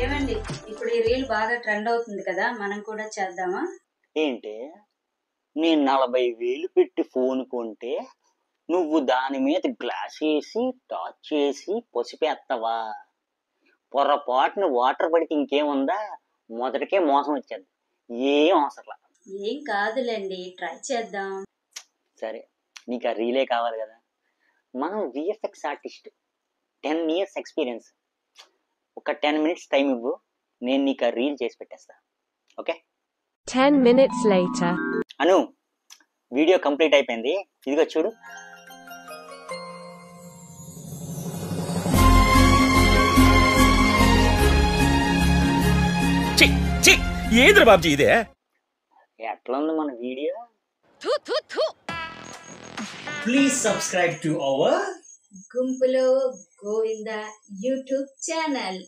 ఏమండి ఇప్పుడు ఈ రీల్ బాగా ట్రెండ్ అవుతుంది కదా, మనం కూడా చేద్దామా? ఏంటి నేను 40,000 పెట్టి ఫోన్ కొంటే నువ్వు దాని మీద గ్లాస్ వేసి టార్చ్ చేసి పసిపేస్తావా? పొరపాటున వాటర్ పడితే ఇంకేముందా, మొదటికే మోసం వచ్చేది. ఏం అవసరంలా. ఏం కాదులేండి, ట్రై చేద్దాం. సరే, నీకు ఆ రీలే కావాలి కదా. మనం విఎఫ్ఎక్స్ ఆర్టిస్ట్, 10 years ఎక్స్పీరియన్స్. ఒక 10 minutes టైం ఇవ్వు, నేను నీకు ఆ రీల్ చేసి పెట్టేస్తా. ఓకే? 10 minutes later. అను, వీడియో కంప్లీట్ అయిపోయింది, ఇదిగో చూడు. ఏంద్ర బాబ్జీ ఇదే? ఎట్లా ఉంది మన video? Please subscribe to our గుంపులో గోవింద యూట్యూబ్ ఛానల్.